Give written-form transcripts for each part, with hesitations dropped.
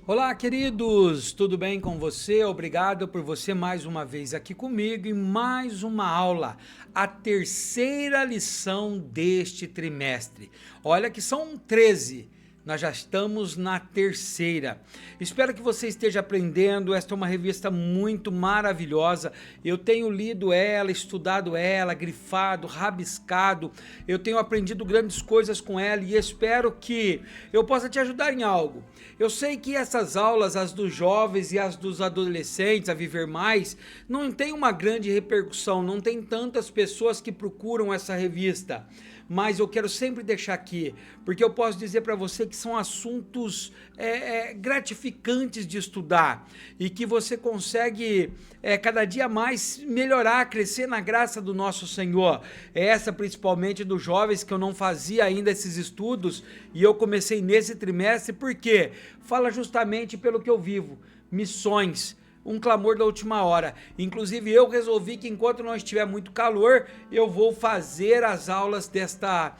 Olá, queridos, tudo bem com você? Obrigado por você mais uma vez aqui comigo em mais uma aula, a terceira lição deste trimestre. Olha que são 13. Nós já estamos na terceira. Espero que você esteja aprendendo. Esta é uma revista muito maravilhosa. Eu tenho lido ela, estudado ela, grifado, rabiscado. Eu tenho aprendido grandes coisas com ela e espero que eu possa te ajudar em algo. Eu sei que essas aulas, as dos jovens e as dos adolescentes, a Viver Mais, não tem uma grande repercussão, não tem tantas pessoas que procuram essa revista. Mas eu quero sempre deixar aqui, porque eu posso dizer para você que são assuntos gratificantes de estudar e que você consegue cada dia mais melhorar, crescer na graça do nosso Senhor. Essa principalmente dos jovens, que eu não fazia ainda esses estudos e eu comecei nesse trimestre, porque fala justamente pelo que eu vivo, missões, um clamor da última hora. Inclusive eu resolvi que enquanto não estiver muito calor, eu vou fazer as aulas desta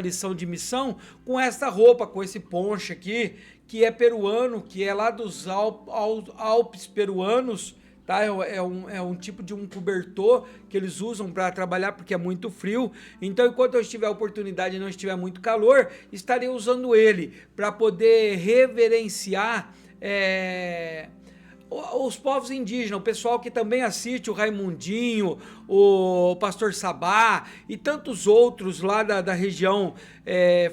lição de missão com essa roupa, com esse poncho aqui, que é peruano, que é lá dos Alpes peruanos, tá? É um tipo de um cobertor que eles usam para trabalhar porque é muito frio. Então, enquanto eu tiver oportunidade e não estiver muito calor, estarei usando ele para poder reverenciar os povos indígenas, o pessoal que também assiste o Raimundinho, o Pastor Sabá e tantos outros lá da região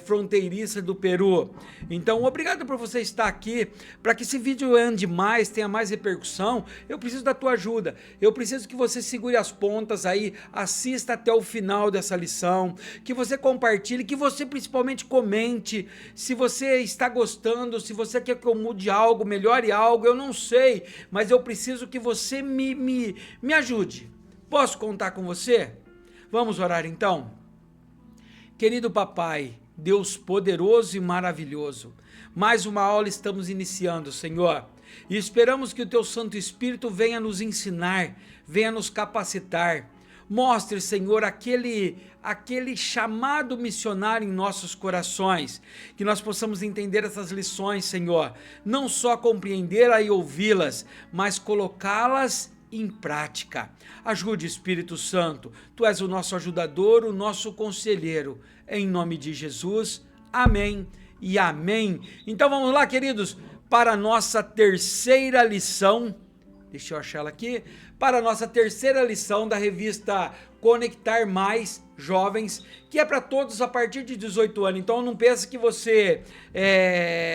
fronteiriça do Peru. Então, obrigado por você estar aqui. Para que esse vídeo ande mais, tenha mais repercussão, eu preciso da tua ajuda. Eu preciso que você segure as pontas aí, assista até o final dessa lição, que você compartilhe, que você principalmente comente, se você está gostando, se você quer que eu mude algo, melhore algo, eu não sei, mas eu preciso que você me ajude. Posso contar com você? Vamos orar então? Querido Papai, Deus poderoso e maravilhoso, mais uma aula estamos iniciando, Senhor, e esperamos que o Teu Santo Espírito venha nos ensinar, venha nos capacitar. Mostre, Senhor, aquele chamado missionário em nossos corações, que nós possamos entender essas lições, Senhor, não só compreender e ouvi-las, mas colocá-las em prática. Ajude, Espírito Santo, Tu és o nosso ajudador, o nosso conselheiro, em nome de Jesus, amém e amém. Então vamos lá, queridos, para a nossa terceira lição. Deixa eu achar ela aqui. Para a nossa terceira lição da revista Conectar Mais Jovens, que é para todos a partir de 18 anos. Então não pense que você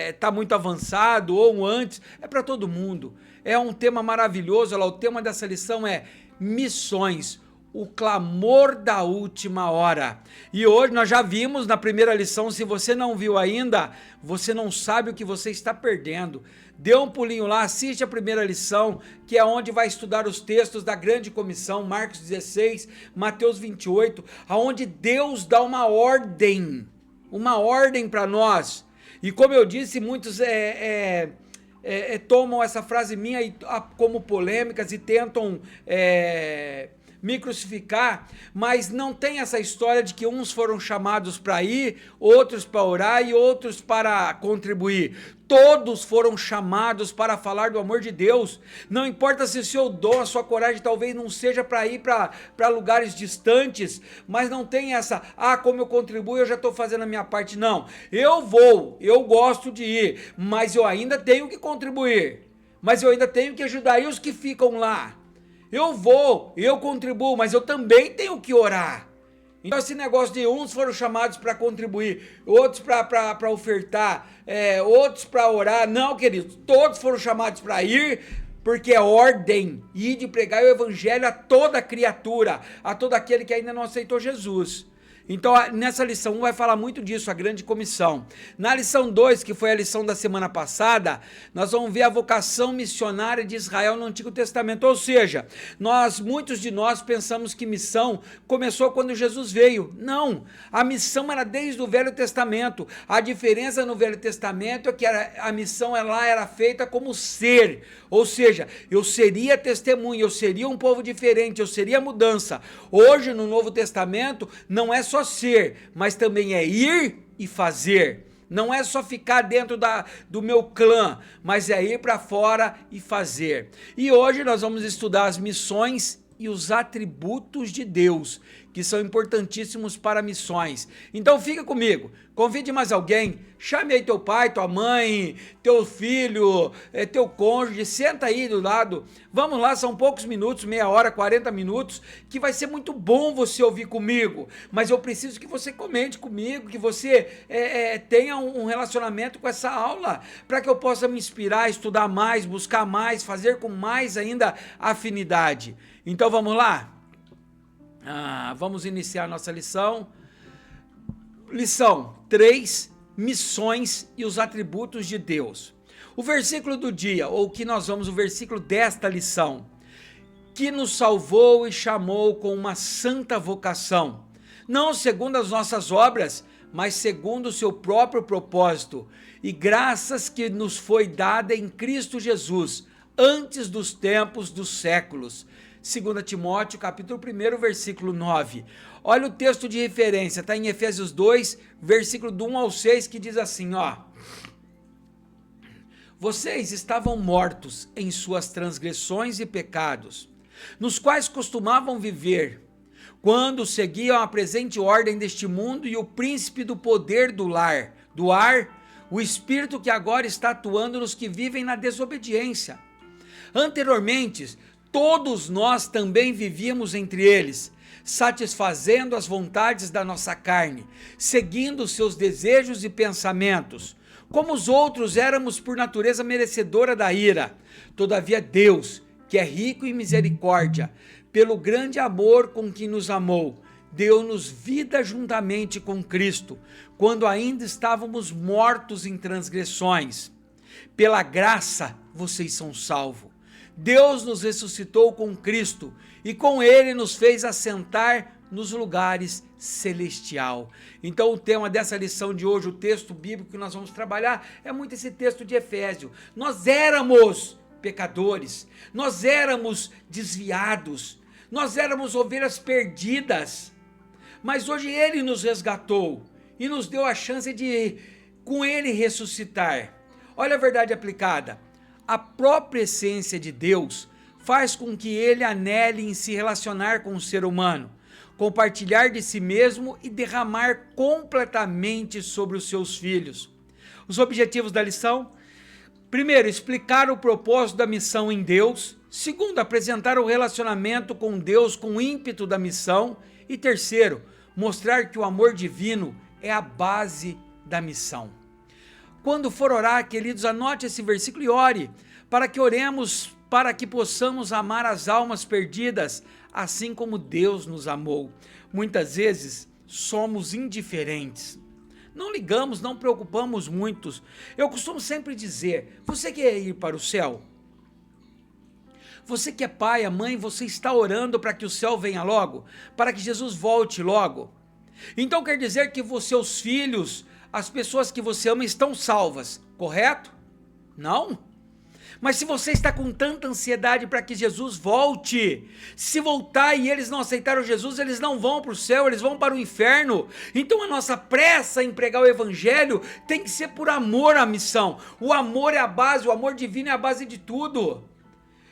está muito avançado ou antes, é para todo mundo. É um tema maravilhoso. O tema dessa lição é missões, o clamor da última hora. E hoje nós já vimos na primeira lição. Se você não viu ainda, você não sabe o que você está perdendo. Dê um pulinho lá, assiste a primeira lição, que é onde vai estudar os textos da grande comissão, Marcos 16, Mateus 28, aonde Deus dá uma ordem para nós. E como eu disse, muitos tomam essa frase minha como polêmicas e tentam me crucificar, mas não tem essa história de que uns foram chamados para ir, outros para orar e outros para contribuir. Todos foram chamados para falar do amor de Deus. Não importa se o seu dom, a sua coragem talvez não seja para ir para lugares distantes, mas não tem essa, como eu contribuo, eu já estou fazendo a minha parte. Não, eu gosto de ir, mas eu ainda tenho que contribuir, mas eu ainda tenho que ajudar. E os que ficam lá? Eu contribuo, mas eu também tenho que orar. Então esse negócio de uns foram chamados para contribuir, outros para ofertar, outros para orar. Não, queridos, todos foram chamados para ir, porque é ordem, ir de pregar o evangelho a toda criatura, a todo aquele que ainda não aceitou Jesus. Então, nessa lição 1 vai falar muito disso, a grande comissão. Na lição 2, que foi a lição da semana passada, nós vamos ver a vocação missionária de Israel no Antigo Testamento. Ou seja, muitos de nós pensamos que missão começou quando Jesus veio. Não, a missão era desde o Velho Testamento. A diferença no Velho Testamento é que a missão lá era feita como ser. Ou seja, eu seria testemunha, eu seria um povo diferente, eu seria mudança. Hoje, no Novo Testamento, não é só ser, mas também é ir e fazer. Não é só ficar dentro do meu clã, mas é ir para fora e fazer. E hoje nós vamos estudar as missões e os atributos de Deus, que são importantíssimos para missões. Então fica comigo, convide mais alguém, chame aí teu pai, tua mãe, teu filho, teu cônjuge, senta aí do lado, vamos lá, são poucos minutos, meia hora, 40 minutos, que vai ser muito bom você ouvir comigo, mas eu preciso que você comente comigo, que você tenha um relacionamento com essa aula, para que eu possa me inspirar, estudar mais, buscar mais, fazer com mais ainda afinidade. Então vamos lá? Vamos iniciar nossa lição. Lição 3, missões e os atributos de Deus. O versículo do dia, ou que nós vamos, o versículo desta lição, que nos salvou e chamou com uma santa vocação, não segundo as nossas obras, mas segundo o seu próprio propósito, e graças que nos foi dada em Cristo Jesus, antes dos tempos dos séculos. 2 Timóteo, capítulo 1, versículo 9. Olha o texto de referência, está em Efésios 2, versículo do 1 ao 6, que diz assim, vocês estavam mortos em suas transgressões e pecados, nos quais costumavam viver, quando seguiam a presente ordem deste mundo e o príncipe do poder do ar, o espírito que agora está atuando nos que vivem na desobediência. Anteriormente, todos nós também vivíamos entre eles, satisfazendo as vontades da nossa carne, seguindo seus desejos e pensamentos. Como os outros, éramos por natureza merecedora da ira. Todavia Deus, que é rico em misericórdia, pelo grande amor com que nos amou, deu-nos vida juntamente com Cristo, quando ainda estávamos mortos em transgressões. Pela graça, vocês são salvos. Deus nos ressuscitou com Cristo e com Ele nos fez assentar nos lugares celestial. Então o tema dessa lição de hoje, o texto bíblico que nós vamos trabalhar, é muito esse texto de Efésios. Nós éramos pecadores, nós éramos desviados, nós éramos ovelhas perdidas, mas hoje Ele nos resgatou e nos deu a chance de com Ele ressuscitar. Olha a verdade aplicada. A própria essência de Deus faz com que ele anele em se relacionar com o ser humano, compartilhar de si mesmo e derramar completamente sobre os seus filhos. Os objetivos da lição: primeiro, explicar o propósito da missão em Deus. Segundo, apresentar o relacionamento com Deus com o ímpeto da missão. E terceiro, mostrar que o amor divino é a base da missão. Quando for orar, queridos, anote esse versículo e ore, para que oremos, para que possamos amar as almas perdidas, assim como Deus nos amou. Muitas vezes somos indiferentes, não ligamos, não preocupamos muito. Eu costumo sempre dizer, você quer ir para o céu? Você que é pai, mãe, você está orando para que o céu venha logo? Para que Jesus volte logo? Então quer dizer que seus filhos, as pessoas que você ama estão salvas, correto? Não? Mas se você está com tanta ansiedade para que Jesus volte, se voltar e eles não aceitaram Jesus, eles não vão para o céu, eles vão para o inferno. Então a nossa pressa em pregar o evangelho tem que ser por amor à missão. O amor é a base, o amor divino é a base de tudo.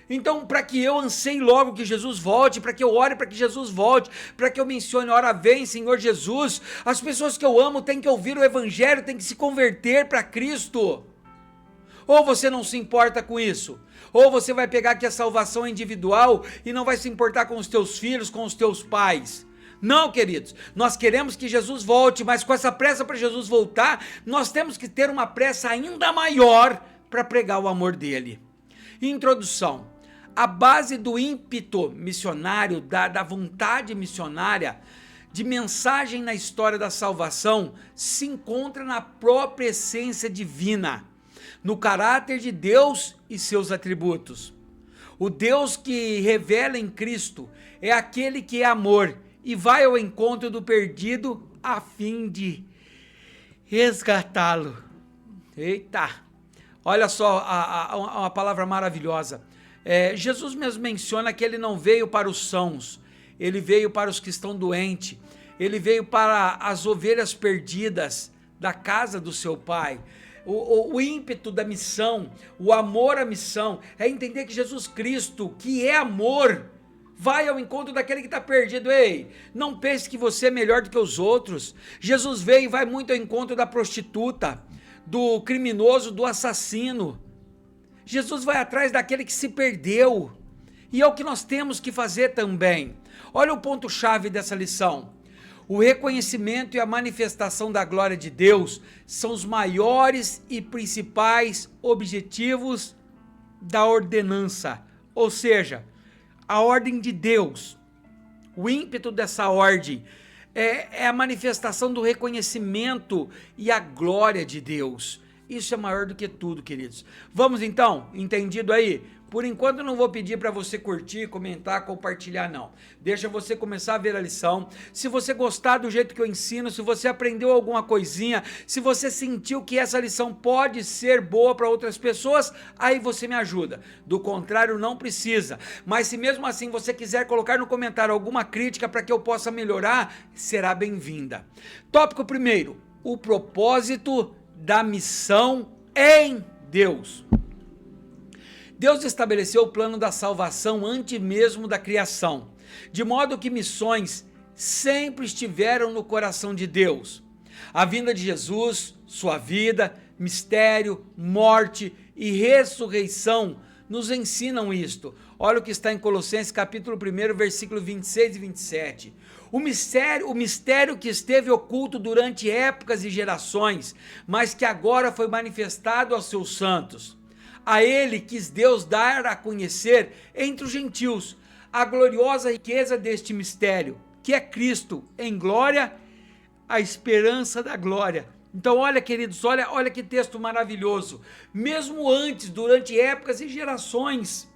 Então, para que eu anseie logo que Jesus volte, para que eu ore para que Jesus volte, para que eu mencione, ora vem Senhor Jesus, as pessoas que eu amo têm que ouvir o evangelho, têm que se converter para Cristo. Ou você não se importa com isso, ou você vai pegar que a salvação é individual e não vai se importar com os teus filhos, com os teus pais. Não, queridos, nós queremos que Jesus volte, mas com essa pressa para Jesus voltar, nós temos que ter uma pressa ainda maior para pregar o amor dele. Introdução. A base do ímpeto missionário, da vontade missionária, de mensagem na história da salvação, se encontra na própria essência divina, no caráter de Deus e seus atributos. O Deus que revela em Cristo é aquele que é amor e vai ao encontro do perdido a fim de resgatá-lo. Eita! Olha só uma palavra maravilhosa. Jesus mesmo menciona que ele não veio para os sãos, ele veio para os que estão doentes, ele veio para as ovelhas perdidas da casa do seu pai. O ímpeto da missão, o amor à missão, é entender que Jesus Cristo, que é amor, vai ao encontro daquele que está perdido. Ei, não pense que você é melhor do que os outros. Jesus veio e vai muito ao encontro da prostituta, do criminoso, do assassino. Jesus vai atrás daquele que se perdeu. E é o que nós temos que fazer também. Olha o ponto-chave dessa lição. O reconhecimento e a manifestação da glória de Deus são os maiores e principais objetivos da ordenança, ou seja, a ordem de Deus. O ímpeto dessa ordem é a manifestação do reconhecimento e a glória de Deus. Isso é maior do que tudo, queridos. Vamos então, entendido aí? Por enquanto eu não vou pedir para você curtir, comentar, compartilhar não. Deixa você começar a ver a lição. Se você gostar do jeito que eu ensino, se você aprendeu alguma coisinha, se você sentiu que essa lição pode ser boa para outras pessoas, aí você me ajuda. Do contrário, não precisa. Mas se mesmo assim você quiser colocar no comentário alguma crítica para que eu possa melhorar, será bem-vinda. Tópico primeiro, o propósito da missão em Deus. Deus estabeleceu o plano da salvação antes mesmo da criação, de modo que missões sempre estiveram no coração de Deus. A vinda de Jesus, sua vida, mistério, morte e ressurreição nos ensinam isto. Olha o que está em Colossenses capítulo 1, versículo 26 e 27. O mistério que esteve oculto durante épocas e gerações, mas que agora foi manifestado aos seus santos. A ele quis Deus dar a conhecer entre os gentios a gloriosa riqueza deste mistério, que é Cristo em glória, a esperança da glória. Então olha, queridos, olha que texto maravilhoso. Mesmo antes, durante épocas e gerações,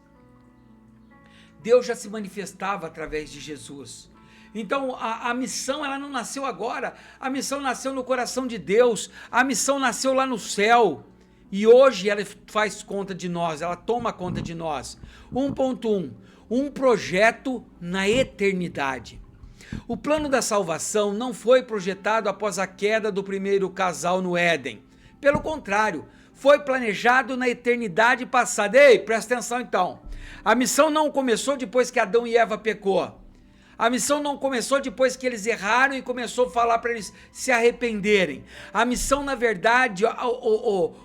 Deus já se manifestava através de Jesus. Então a missão ela não nasceu agora, a missão nasceu no coração de Deus, a missão nasceu lá no céu. E hoje ela faz conta de nós, ela toma conta de nós. 1.1, um projeto na eternidade. O plano da salvação não foi projetado após a queda do primeiro casal no Éden. Pelo contrário, foi planejado na eternidade passada. Ei, presta atenção então. A missão não começou depois que Adão e Eva pecou. A missão não começou depois que eles erraram e começou a falar para eles se arrependerem. A missão, na verdade,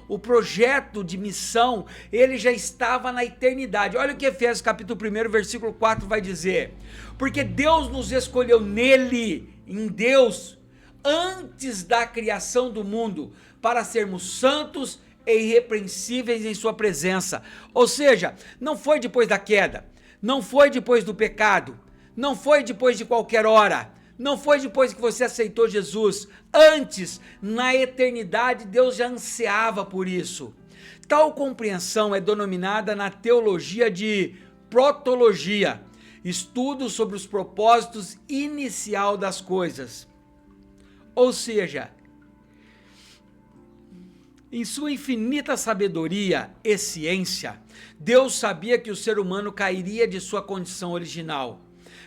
o projeto de missão, ele já estava na eternidade. Olha o que Efésios capítulo 1, versículo 4 vai dizer. Porque Deus nos escolheu nele, em Deus, antes da criação do mundo, para sermos santos e irrepreensíveis em sua presença. Ou seja, não foi depois da queda, não foi depois do pecado, não foi depois de qualquer hora, não foi depois que você aceitou Jesus. Antes, na eternidade, Deus já ansiava por isso. Tal compreensão é denominada na teologia de protologia, estudo sobre os propósitos inicial das coisas. Ou seja, em sua infinita sabedoria e ciência, Deus sabia que o ser humano cairia de sua condição original.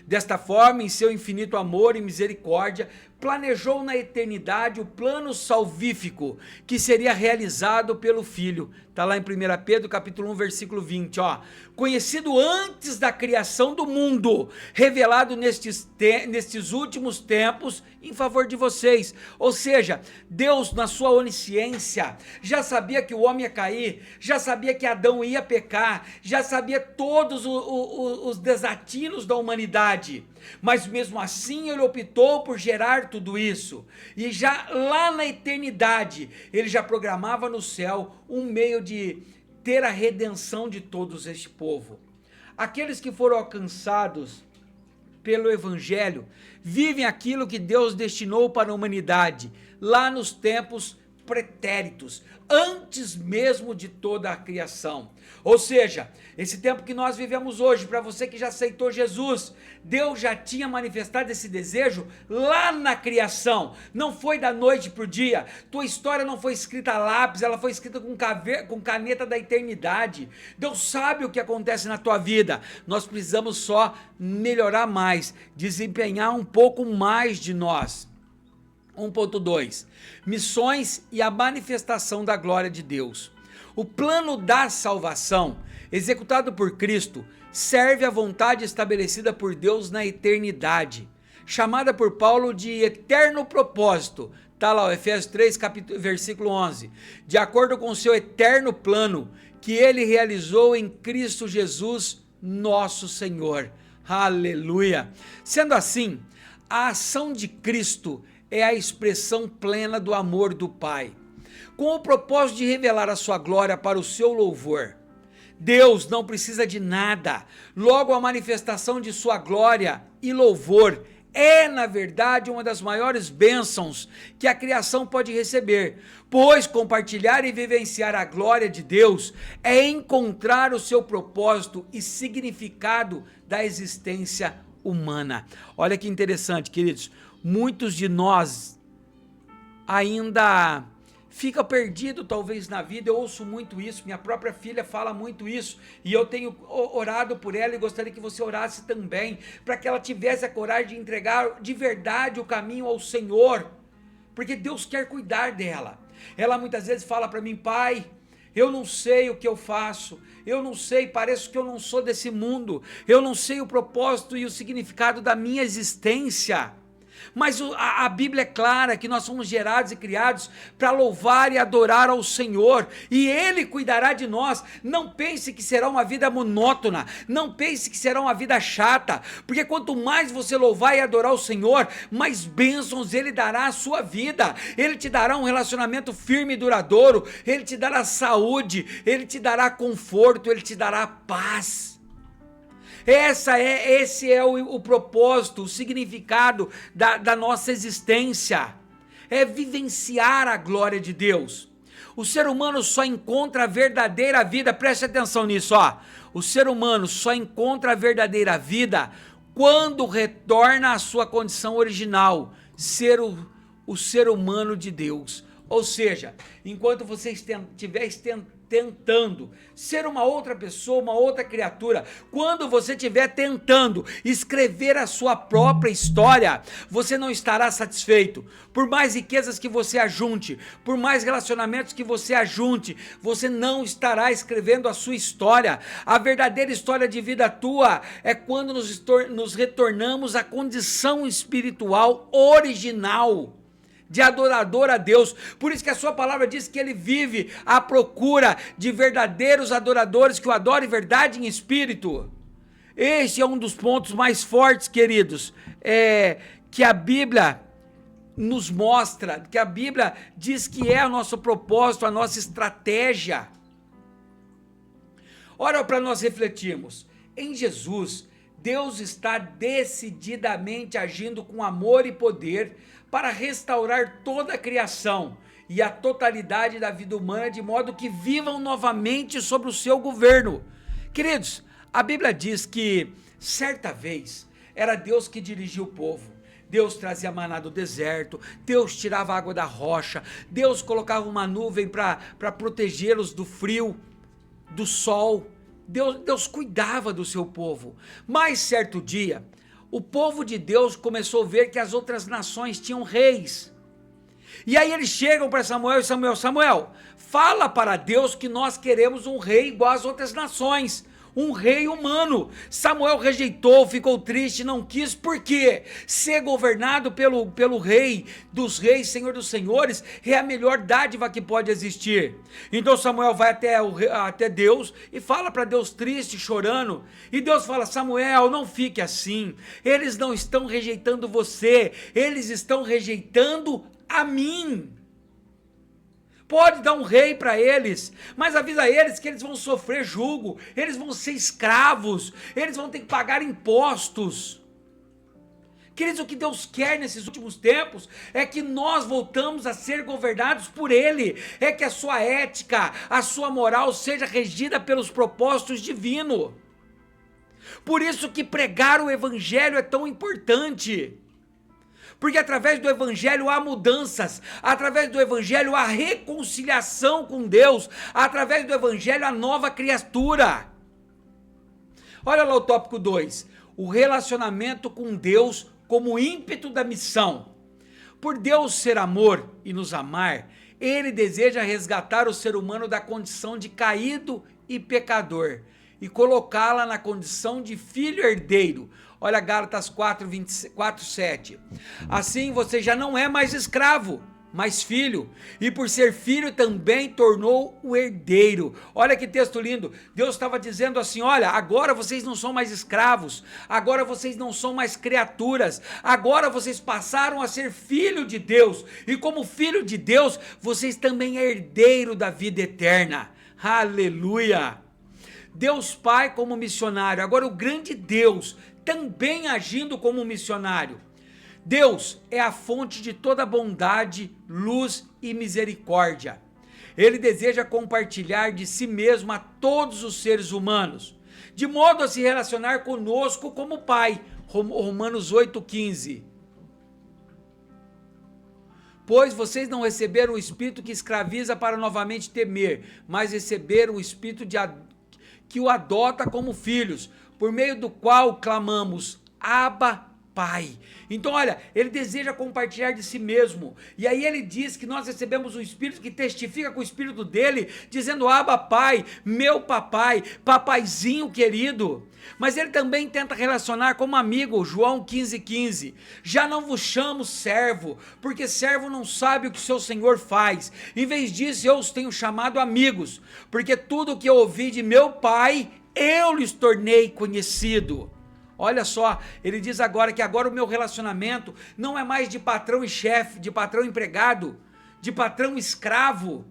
Desta forma, em seu infinito amor e misericórdia, planejou na eternidade o plano salvífico que seria realizado pelo Filho. Está lá em 1 Pedro capítulo 1, versículo 20. Conhecido antes da criação do mundo, revelado nestes últimos tempos em favor de vocês. Ou seja, Deus, na sua onisciência, já sabia que o homem ia cair, já sabia que Adão ia pecar, já sabia todos os desatinos da humanidade. Mas mesmo assim ele optou por gerar tudo isso, e já lá na eternidade ele já programava no céu um meio de ter a redenção de todos este povo. Aqueles que foram alcançados pelo evangelho vivem aquilo que Deus destinou para a humanidade lá nos tempos pretéritos, antes mesmo de toda a criação. Ou seja, esse tempo que nós vivemos hoje, para você que já aceitou Jesus, Deus já tinha manifestado esse desejo lá na criação. Não foi da noite para o dia. Tua história não foi escrita a lápis, ela foi escrita com caneta da eternidade. Deus sabe o que acontece na tua vida. Nós precisamos só melhorar mais, desempenhar um pouco mais de nós. 1.2 Missões e a manifestação da glória de Deus. O plano da salvação, executado por Cristo, serve à vontade estabelecida por Deus na eternidade, chamada por Paulo de eterno propósito. Está lá, Efésios 3, versículo 11. De acordo com o seu eterno plano, que ele realizou em Cristo Jesus, nosso Senhor. Aleluia! Sendo assim, a ação de Cristo é a expressão plena do amor do Pai, com o propósito de revelar a sua glória para o seu louvor. Deus não precisa de nada, logo a manifestação de sua glória e louvor é, na verdade, uma das maiores bênçãos que a criação pode receber, pois compartilhar e vivenciar a glória de Deus é encontrar o seu propósito e significado da existência humana. Olha que interessante, queridos, muitos de nós ainda ficam perdidos talvez na vida. Eu ouço muito isso, minha própria filha fala muito isso, e eu tenho orado por ela e gostaria que você orasse também, para que ela tivesse a coragem de entregar de verdade o caminho ao Senhor, porque Deus quer cuidar dela. Ela muitas vezes fala para mim: pai, eu não sei o que eu faço, eu não sei, parece que eu não sou desse mundo, eu não sei o propósito e o significado da minha existência. Mas a Bíblia é clara que nós somos gerados e criados para louvar e adorar ao Senhor, e Ele cuidará de nós. Não pense que será uma vida monótona, não pense que será uma vida chata, porque quanto mais você louvar e adorar o Senhor, mais bênçãos Ele dará à sua vida. Ele te dará um relacionamento firme e duradouro, Ele te dará saúde, Ele te dará conforto, Ele te dará paz. Esse é o propósito, o significado da nossa existência, é vivenciar a glória de Deus. O ser humano só encontra a verdadeira vida, preste atenção nisso, ó. O ser humano só encontra a verdadeira vida quando retorna à sua condição original, ser o ser humano de Deus. Ou seja, enquanto você estiver tentando ser uma outra pessoa, uma outra criatura, quando você estiver tentando escrever a sua própria história, você não estará satisfeito. Por mais riquezas que você ajunte, por mais relacionamentos que você ajunte, você não estará escrevendo a sua história. A verdadeira história de vida tua é quando nos retornamos à condição espiritual original de adorador a Deus. Por isso que a sua palavra diz que Ele vive à procura de verdadeiros adoradores que o adorem em verdade e em espírito. Esse é um dos pontos mais fortes, queridos, que a Bíblia nos mostra, que a Bíblia diz que é o nosso propósito, a nossa estratégia. Ora, para nós refletirmos, em Jesus, Deus está decididamente agindo com amor e poder para restaurar toda a criação e a totalidade da vida humana, de modo que vivam novamente sobre o seu governo. Queridos, a Bíblia diz que certa vez era Deus que dirigia o povo. Deus trazia maná do deserto, Deus tirava a água da rocha, Deus colocava uma nuvem para protegê-los do frio, do sol. Deus cuidava do seu povo. Mas certo dia, o povo de Deus começou a ver que as outras nações tinham reis. E aí eles chegam para Samuel e Samuel, fala para Deus que nós queremos um rei igual às outras nações, um rei humano. Samuel rejeitou, ficou triste, não quis. Por quê? Ser governado pelo rei dos reis, Senhor dos senhores, é a melhor dádiva que pode existir. Então Samuel vai até Deus e fala para Deus triste, chorando, e Deus fala: Samuel, não fique assim, eles não estão rejeitando você, eles estão rejeitando a mim. Pode dar um rei para eles, mas avisa a eles que eles vão sofrer jugo, eles vão ser escravos, eles vão ter que pagar impostos. Queridos, o que Deus quer nesses últimos tempos é que nós voltamos a ser governados por Ele, é que a sua ética, a sua moral seja regida pelos propósitos divinos. Por isso que pregar o Evangelho é tão importante. Porque através do Evangelho há mudanças, através do Evangelho há reconciliação com Deus, através do Evangelho há nova criatura. Olha lá o tópico 2, o relacionamento com Deus como ímpeto da missão. Por Deus ser amor e nos amar, ele deseja resgatar o ser humano da condição de caído e pecador e colocá-la na condição de filho herdeiro. Olha Gálatas 4:7. Assim você já não é mais escravo, mas filho, e por ser filho também tornou o herdeiro. Olha que texto lindo. Deus estava dizendo assim: olha, agora vocês não são mais escravos, agora vocês não são mais criaturas, agora vocês passaram a ser filho de Deus, e como filho de Deus, vocês também é herdeiro da vida eterna. Aleluia! Deus Pai como missionário, agora o grande Deus também agindo como missionário. Deus é a fonte de toda bondade, luz e misericórdia. Ele deseja compartilhar de si mesmo a todos os seres humanos, de modo a se relacionar conosco como Pai. Romanos 8:15. Pois vocês não receberam o espírito que escraviza para novamente temer, mas receberam o espírito que o adota como filhos, por meio do qual clamamos, Abba, Pai. Então olha, ele deseja compartilhar de si mesmo, e aí ele diz que nós recebemos um Espírito que testifica com o Espírito dele, dizendo Abba, Pai, meu papai, papaizinho querido. Mas ele também tenta relacionar como amigo, João 15:15, já não vos chamo servo, porque servo não sabe o que seu senhor faz, em vez disso eu os tenho chamado amigos, porque tudo o que eu ouvi de meu pai, eu lhes tornei conhecido. Olha só, ele diz agora que agora o meu relacionamento não é mais de patrão e chefe, de patrão e empregado, de patrão e escravo,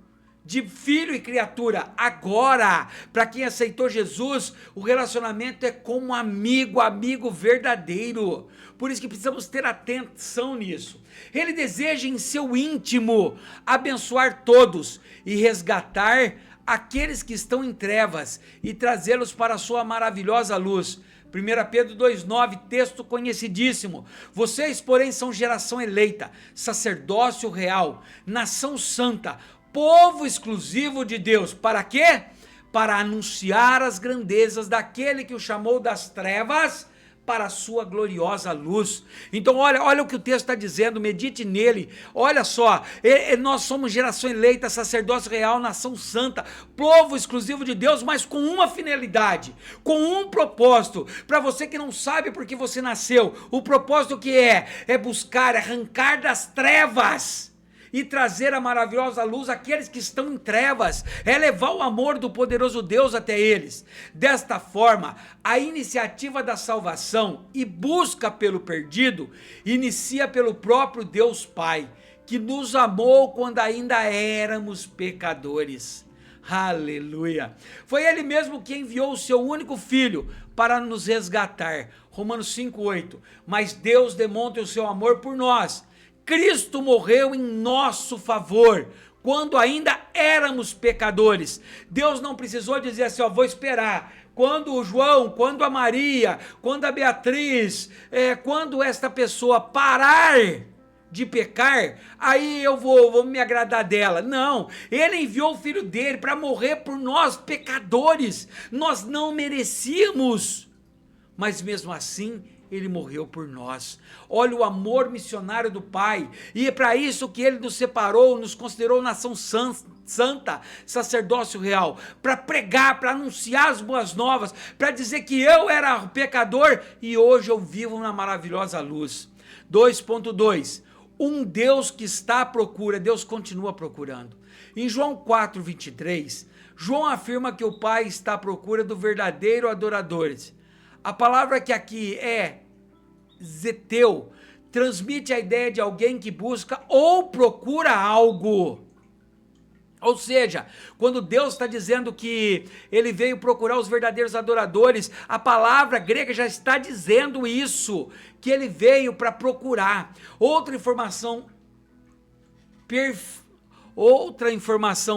de filho e criatura. Agora, para quem aceitou Jesus, o relacionamento é como amigo verdadeiro. Por isso que precisamos ter atenção nisso. Ele deseja em seu íntimo abençoar todos e resgatar aqueles que estão em trevas e trazê-los para a sua maravilhosa luz. 1 Pedro 2,9, texto conhecidíssimo. Vocês, porém, são geração eleita, sacerdócio real, nação santa, povo exclusivo de Deus. Para quê? Para anunciar as grandezas daquele que o chamou das trevas para a sua gloriosa luz. Então olha o que o texto está dizendo, medite nele. Olha só, nós somos geração eleita, sacerdócio real, nação santa, povo exclusivo de Deus, mas com uma finalidade, com um propósito. Para você que não sabe por que você nasceu, o propósito que é buscar, arrancar das trevas e trazer a maravilhosa luz àqueles que estão em trevas, é levar o amor do poderoso Deus até eles. Desta forma, a iniciativa da salvação e busca pelo perdido inicia pelo próprio Deus Pai, que nos amou quando ainda éramos pecadores. Aleluia! Foi ele mesmo que enviou o seu único filho para nos resgatar. Romanos 5:8. Mas Deus demonstra o seu amor por nós. Cristo morreu em nosso favor, quando ainda éramos pecadores. Deus não precisou dizer assim, vou esperar. Quando o João, quando a Maria, quando a Beatriz, quando esta pessoa parar de pecar, aí eu vou me agradar dela. Não, ele enviou o filho dele para morrer por nós pecadores. Nós não merecíamos, mas mesmo assim ele morreu por nós. Olha o amor missionário do Pai, e é para isso que ele nos separou, nos considerou nação santa, sacerdócio real, para pregar, para anunciar as boas novas, para dizer que eu era pecador e hoje eu vivo na maravilhosa luz. 2.2, um Deus que está à procura, Deus continua procurando. Em João 4:23, João afirma que o Pai está à procura do verdadeiro adoradores. A palavra que aqui é zeteu transmite a ideia de alguém que busca ou procura algo. Ou seja, quando Deus está dizendo que ele veio procurar os verdadeiros adoradores, a palavra grega já está dizendo isso, que ele veio para procurar. Outra informação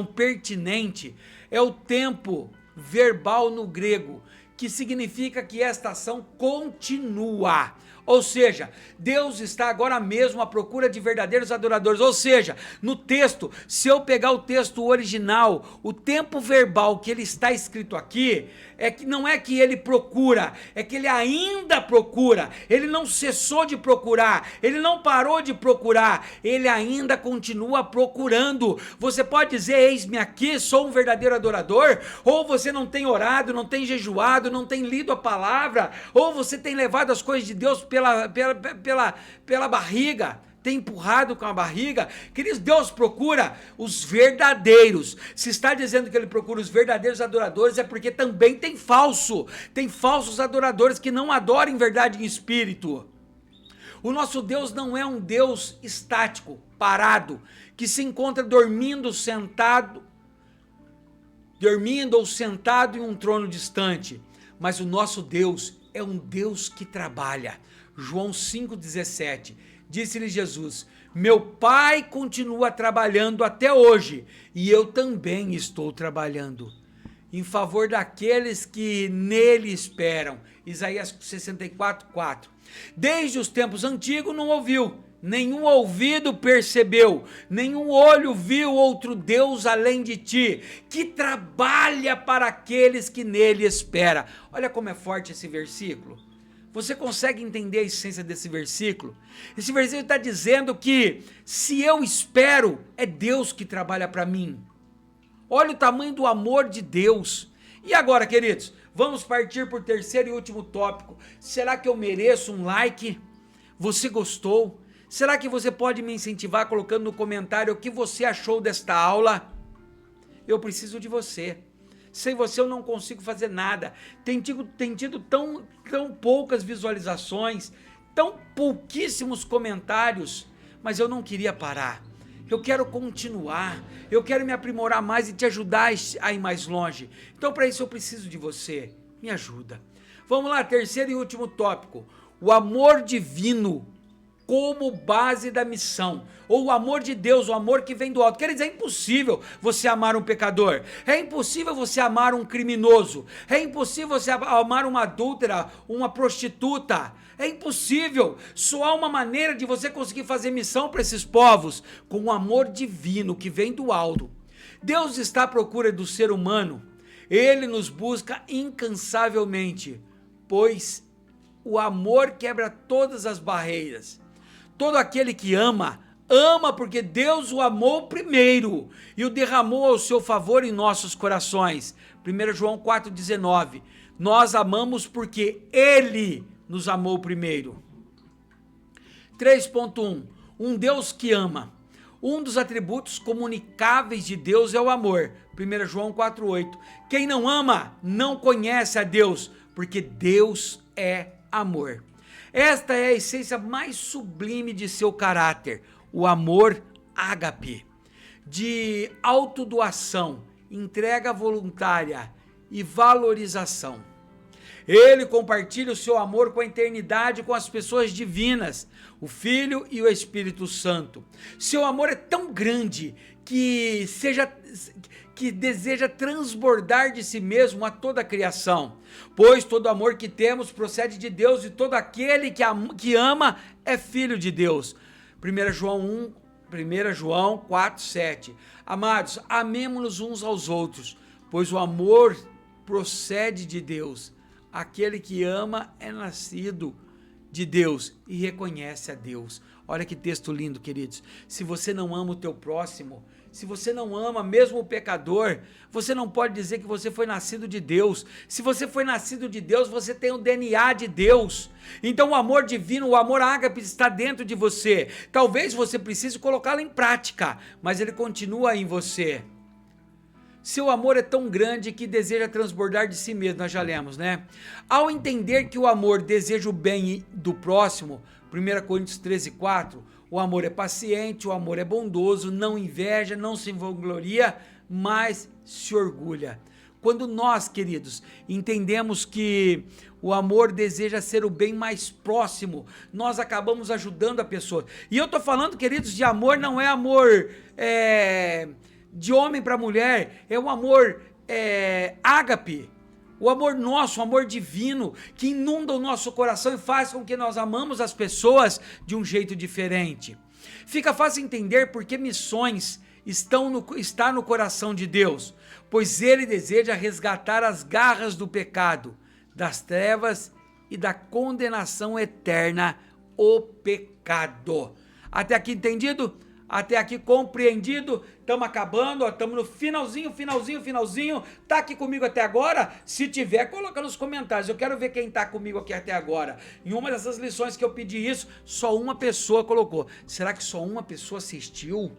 pertinente é o tempo verbal no grego, que significa que esta ação continua. Ou seja, Deus está agora mesmo à procura de verdadeiros adoradores. Ou seja, no texto, se eu pegar o texto original, o tempo verbal que ele está escrito aqui, é que não é que ele procura, é que ele ainda procura. Ele não cessou de procurar, ele não parou de procurar, ele ainda continua procurando. Você pode dizer, eis-me aqui, sou um verdadeiro adorador? Ou você não tem orado, não tem jejuado, não tem lido a palavra, ou você tem levado as coisas de Deus pela barriga, tem empurrado com a barriga. Queridos, Deus procura os verdadeiros. Se está dizendo que ele procura os verdadeiros adoradores, é porque também tem falsos adoradores que não adoram em verdade e em espírito. O nosso Deus não é um Deus estático, parado, que se encontra dormindo ou sentado em um trono distante, mas o nosso Deus é um Deus que trabalha. João 5,17, disse-lhe Jesus, meu Pai continua trabalhando até hoje, e eu também estou trabalhando em favor daqueles que nele esperam. Isaías 64,4. Desde os tempos antigos não ouviu, nenhum ouvido percebeu, nenhum olho viu outro Deus além de ti, que trabalha para aqueles que nele esperam. Olha como é forte esse versículo. Você consegue entender a essência desse versículo? Esse versículo está dizendo que se eu espero, é Deus que trabalha para mim. Olha o tamanho do amor de Deus. E agora, queridos, vamos partir para o terceiro e último tópico. Será que eu mereço um like? Você gostou? Será que você pode me incentivar colocando no comentário o que você achou desta aula? Eu preciso de você. Sem você eu não consigo fazer nada. Tem tido tão poucas visualizações, tão pouquíssimos comentários, mas eu não queria parar. Eu quero continuar, eu quero me aprimorar mais e te ajudar a ir mais longe. Então para isso eu preciso de você. Me ajuda. Vamos lá, terceiro e último tópico. O amor divino como base da missão, ou o amor de Deus, o amor que vem do alto. Quer dizer, é impossível você amar um pecador, é impossível você amar um criminoso, é impossível você amar uma adúltera, uma prostituta, é impossível. Só há uma maneira de você conseguir fazer missão para esses povos, com o amor divino que vem do alto. Deus está à procura do ser humano, ele nos busca incansavelmente, pois o amor quebra todas as barreiras. Todo aquele que ama, ama porque Deus o amou primeiro e o derramou ao seu favor em nossos corações. 1 João 4,19. Nós amamos porque Ele nos amou primeiro. 3.1. Um Deus que ama. Um dos atributos comunicáveis de Deus é o amor. 1 João 4,8. Quem não ama não conhece a Deus, porque Deus é amor. Esta é a essência mais sublime de seu caráter, o amor ágape, de autodoação, entrega voluntária e valorização. Ele compartilha o seu amor com a eternidade, com as pessoas divinas, o Filho e o Espírito Santo. Seu amor é tão grande que deseja transbordar de si mesmo a toda a criação, pois todo amor que temos procede de Deus e todo aquele que ama é filho de Deus. 1 João 4,7. Amados, amemo-nos uns aos outros, pois o amor procede de Deus. Aquele que ama é nascido de Deus e reconhece a Deus. Olha que texto lindo, queridos. Se você não ama o teu próximo, se você não ama mesmo o pecador, você não pode dizer que você foi nascido de Deus. Se você foi nascido de Deus, você tem o DNA de Deus. Então o amor divino, o amor ágape está dentro de você. Talvez você precise colocá-lo em prática, mas ele continua em você. Seu amor é tão grande que deseja transbordar de si mesmo, nós já lemos, né? Ao entender que o amor deseja o bem do próximo, 1 Coríntios 13,4, o amor é paciente, o amor é bondoso, não inveja, não se vangloria, mas se orgulha. Quando nós, queridos, entendemos que o amor deseja ser o bem mais próximo, nós acabamos ajudando a pessoa. E eu estou falando, queridos, de amor, não é amor de homem para mulher, é um amor ágape. O amor nosso, o amor divino, que inunda o nosso coração e faz com que nós amamos as pessoas de um jeito diferente. Fica fácil entender por que missões está no coração de Deus, pois Ele deseja resgatar as garras do pecado, das trevas e da condenação eterna, o pecado. Até aqui entendido? Até aqui compreendido? Estamos acabando, estamos no finalzinho. Tá aqui comigo até agora? Se tiver, coloca nos comentários. Eu quero ver quem tá comigo aqui até agora. Em uma dessas lições que eu pedi isso, só uma pessoa colocou. Será que só uma pessoa assistiu?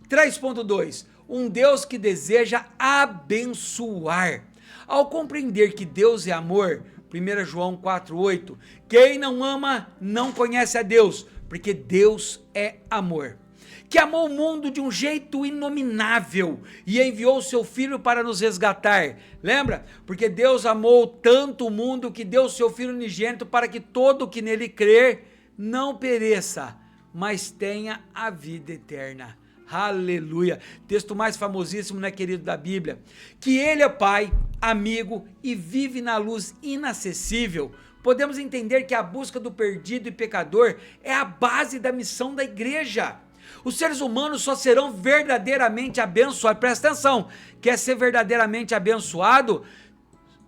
3.2. Um Deus que deseja abençoar. Ao compreender que Deus é amor, 1 João 4,8, quem não ama não conhece a Deus, porque Deus é amor, que amou o mundo de um jeito inominável e enviou o seu Filho para nos resgatar. Lembra? Porque Deus amou tanto o mundo que deu o seu Filho unigênito para que todo que nele crer não pereça, mas tenha a vida eterna. Aleluia, texto mais famosíssimo, né, querido, da Bíblia. Que Ele é Pai, amigo e vive na luz inacessível. Podemos entender que a busca do perdido e pecador é a base da missão da igreja. Os seres humanos só serão verdadeiramente abençoados, presta atenção, quer ser verdadeiramente abençoado?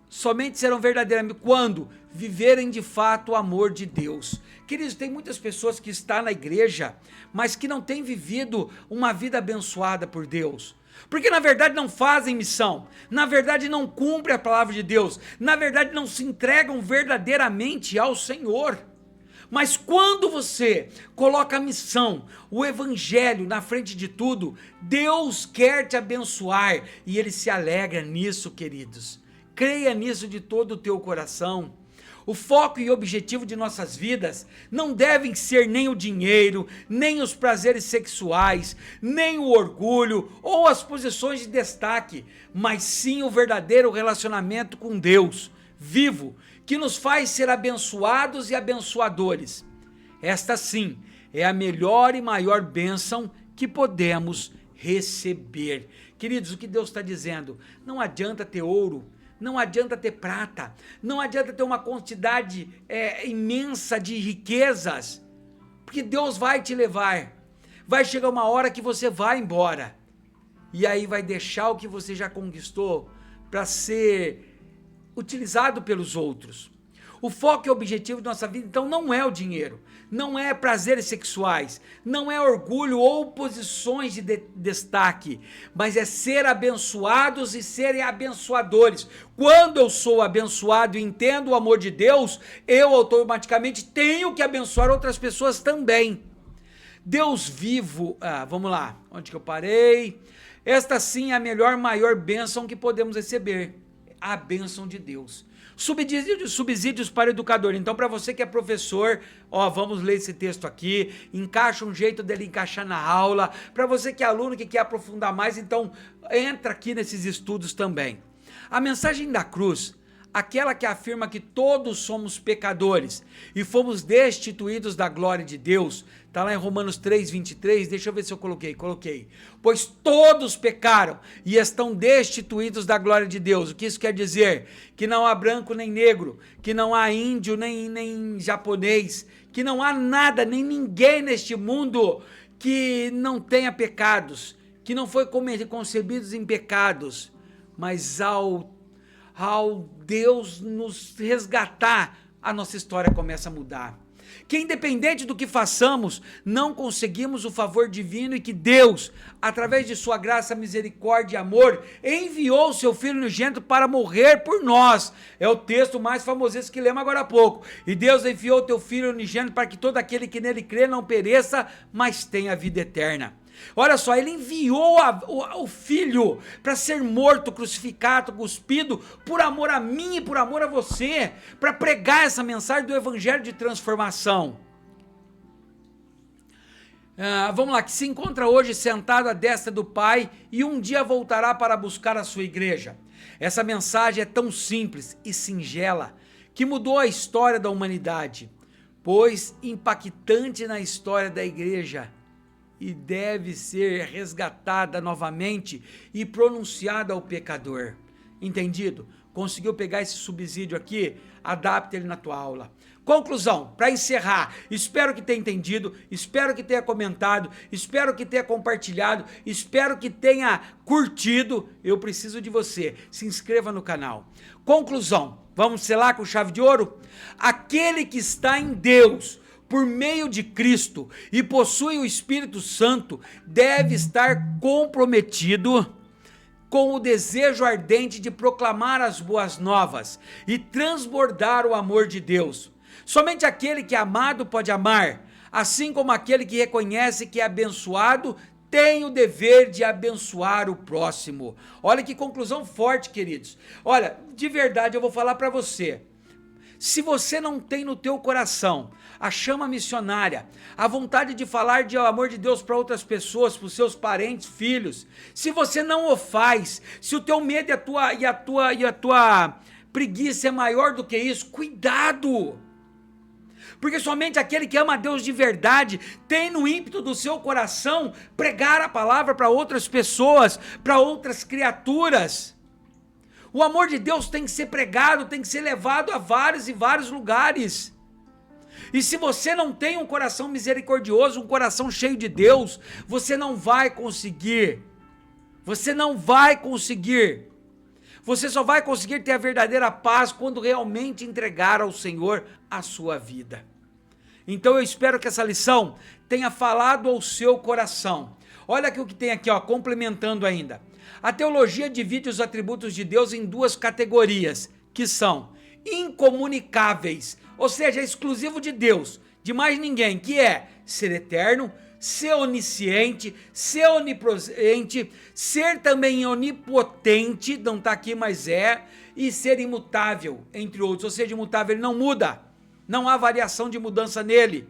Somente serão verdadeiramente quando viverem de fato o amor de Deus. Queridos, tem muitas pessoas que estão na igreja, mas que não têm vivido uma vida abençoada por Deus. Porque na verdade não fazem missão, na verdade não cumprem a palavra de Deus, na verdade não se entregam verdadeiramente ao Senhor. Mas quando você coloca a missão, o evangelho na frente de tudo, Deus quer te abençoar e Ele se alegra nisso, queridos. Creia nisso de todo o teu coração. O foco e objetivo de nossas vidas não devem ser nem o dinheiro, nem os prazeres sexuais, nem o orgulho ou as posições de destaque, mas sim o verdadeiro relacionamento com Deus, vivo, que nos faz ser abençoados e abençoadores. Esta sim é a melhor e maior bênção que podemos receber. Queridos, o que Deus está dizendo? Não adianta ter ouro, não adianta ter prata, não adianta ter uma quantidade imensa de riquezas, porque Deus vai te levar. Vai chegar uma hora que você vai embora, e aí vai deixar o que você já conquistou para ser utilizado pelos outros. O foco e o objetivo da nossa vida, então, não é o dinheiro, não é prazeres sexuais, não é orgulho ou posições de destaque, mas é ser abençoados e serem abençoadores. Quando eu sou abençoado e entendo o amor de Deus, eu automaticamente tenho que abençoar outras pessoas também. Deus vivo, vamos lá, onde que eu parei? Esta sim é a melhor, maior bênção que podemos receber, a bênção de Deus. Subsídios para o educador. Então, para você que é professor, vamos ler esse texto aqui, encaixa um jeito dele encaixar na aula. Para você que é aluno que quer aprofundar mais, então entra aqui nesses estudos também. A mensagem da cruz, aquela que afirma que todos somos pecadores e fomos destituídos da glória de Deus, está lá em Romanos 3:23, deixa eu ver se eu coloquei, pois todos pecaram e estão destituídos da glória de Deus. O que isso quer dizer? Que não há branco nem negro, que não há índio nem japonês, que não há nada, nem ninguém neste mundo que não tenha pecados, que não foi concebidos em pecados, mas ao Deus nos resgatar, a nossa história começa a mudar. Que independente do que façamos, não conseguimos o favor divino e que Deus, através de sua graça, misericórdia e amor, enviou o seu Filho unigênito para morrer por nós. É o texto mais famoso que lemos agora há pouco. E Deus enviou o teu Filho unigênito para que todo aquele que nele crê não pereça, mas tenha vida eterna. Olha só, ele enviou o Filho para ser morto, crucificado, cuspido, por amor a mim e por amor a você, para pregar essa mensagem do evangelho de transformação. Vamos lá, que se encontra hoje sentado à destra do Pai e um dia voltará para buscar a sua igreja. Essa mensagem é tão simples e singela que mudou a história da humanidade, pois impactante na história da igreja, e deve ser resgatada novamente e pronunciada ao pecador. Entendido? Conseguiu pegar esse subsídio aqui? Adapta ele na tua aula. Conclusão, para encerrar, espero que tenha entendido, espero que tenha comentado, espero que tenha compartilhado, espero que tenha curtido. Eu preciso de você, se inscreva no canal. Conclusão, vamos selar com chave de ouro? Aquele que está em Deus, por meio de Cristo, e possui o Espírito Santo, deve estar comprometido com o desejo ardente de proclamar as boas novas e transbordar o amor de Deus. Somente aquele que é amado pode amar, assim como aquele que reconhece que é abençoado tem o dever de abençoar o próximo. Olha que conclusão forte, queridos. Olha, de verdade eu vou falar para você. Se você não tem no teu coração a chama missionária, a vontade de falar de amor de Deus para outras pessoas, para os seus parentes, filhos, se você não o faz, se o teu medo e a tua preguiça é maior do que isso, cuidado! Porque somente aquele que ama a Deus de verdade tem no ímpeto do seu coração pregar a palavra para outras pessoas, para outras criaturas. O amor de Deus tem que ser pregado, tem que ser levado a vários e vários lugares. E se você não tem um coração misericordioso, um coração cheio de Deus, você não vai conseguir. Você não vai conseguir. Você só vai conseguir ter a verdadeira paz quando realmente entregar ao Senhor a sua vida. Então eu espero que essa lição tenha falado ao seu coração. Olha aqui o que tem aqui, ó, complementando ainda. A teologia divide os atributos de Deus em duas categorias, que são incomunicáveis, ou seja, exclusivo de Deus, de mais ninguém, que é ser eterno, ser onisciente, ser onipresente, ser também onipotente, não está aqui, mas é, e ser imutável, entre outros, ou seja, imutável, ele não muda, não há variação de mudança nele.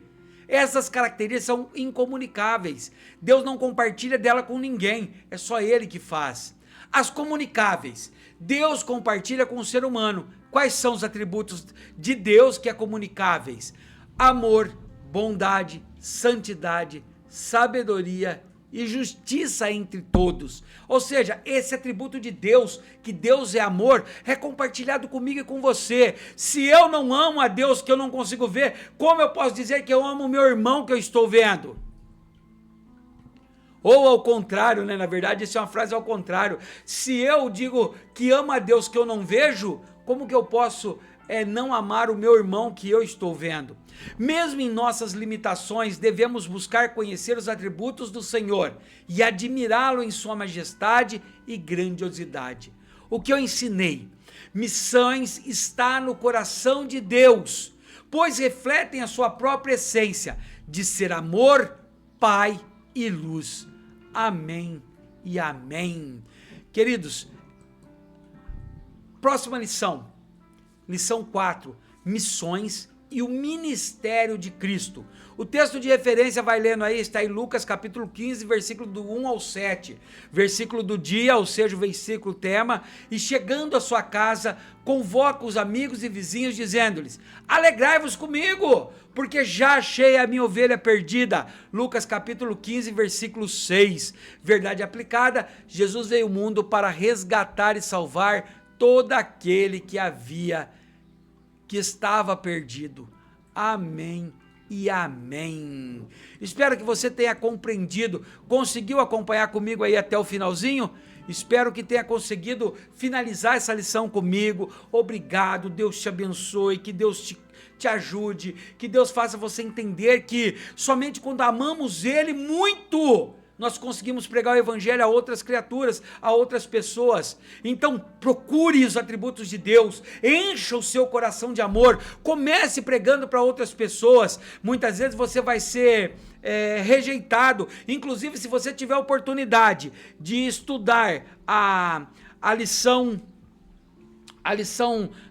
Essas características são incomunicáveis. Deus não compartilha dela com ninguém, é só Ele que faz. As comunicáveis, Deus compartilha com o ser humano. Quais são os atributos de Deus que é comunicáveis? Amor, bondade, santidade, sabedoria e justiça entre todos. Ou seja, esse atributo de Deus, que Deus é amor, é compartilhado comigo e com você. Se eu não amo a Deus que eu não consigo ver, como eu posso dizer que eu amo o meu irmão que eu estou vendo? Ou ao contrário, né? Na verdade, isso é uma frase ao contrário. Se eu digo que amo a Deus que eu não vejo, como que eu posso não amar o meu irmão que eu estou vendo? Mesmo em nossas limitações, devemos buscar conhecer os atributos do Senhor e admirá-lo em sua majestade e grandiosidade. O que eu ensinei? Missões está no coração de Deus, pois refletem a sua própria essência de ser amor, Pai e luz. Amém e amém. Queridos, próxima lição. Lição 4, missões e o ministério de Cristo. O texto de referência vai lendo aí, está em Lucas capítulo 15, versículo do 1 ao 7. Versículo do dia, ou seja, o versículo tema. E chegando à sua casa, convoca os amigos e vizinhos, dizendo-lhes: alegrai-vos comigo, porque já achei a minha ovelha perdida. Lucas capítulo 15, versículo 6. Verdade aplicada, Jesus veio ao mundo para resgatar e salvar todo aquele que estava perdido. Amém e amém. Espero que você tenha compreendido, conseguiu acompanhar comigo aí até o finalzinho? Espero que tenha conseguido finalizar essa lição comigo. Obrigado, Deus te abençoe, que Deus te ajude, que Deus faça você entender que somente quando amamos Ele muito, nós conseguimos pregar o evangelho a outras criaturas, a outras pessoas. Então procure os atributos de Deus, encha o seu coração de amor, comece pregando para outras pessoas. Muitas vezes você vai ser rejeitado, inclusive se você tiver a oportunidade de estudar a lição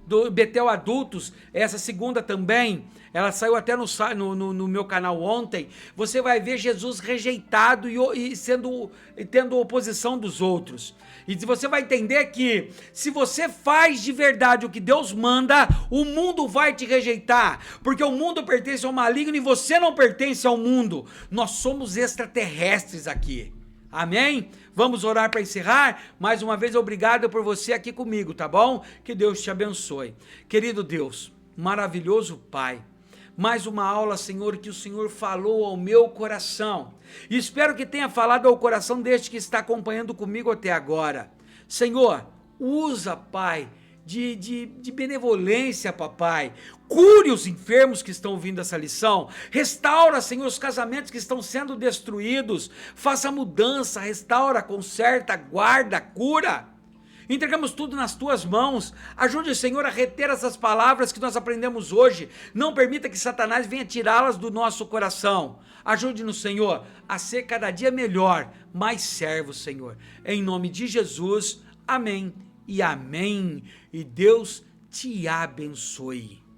do Betel Adultos, essa segunda também, ela saiu até no meu canal ontem. Você vai ver Jesus rejeitado e tendo oposição dos outros. E você vai entender que se você faz de verdade o que Deus manda, o mundo vai te rejeitar, porque o mundo pertence ao maligno e você não pertence ao mundo. Nós somos extraterrestres aqui. Amém? Vamos orar para encerrar? Mais uma vez, obrigado por você aqui comigo, tá bom? Que Deus te abençoe. Querido Deus, maravilhoso Pai, mais uma aula, Senhor, que o Senhor falou ao meu coração. E espero que tenha falado ao coração deste que está acompanhando comigo até agora. Senhor, usa, Pai, de benevolência, papai. Cure os enfermos que estão ouvindo essa lição. Restaura, Senhor, os casamentos que estão sendo destruídos. Faça mudança, restaura, conserta, guarda, cura. Entregamos tudo nas tuas mãos. Ajude, Senhor, a reter essas palavras que nós aprendemos hoje. Não permita que Satanás venha tirá-las do nosso coração. Ajude-nos, Senhor, a ser cada dia melhor, mais servo, Senhor. Em nome de Jesus, amém e amém. E Deus te abençoe.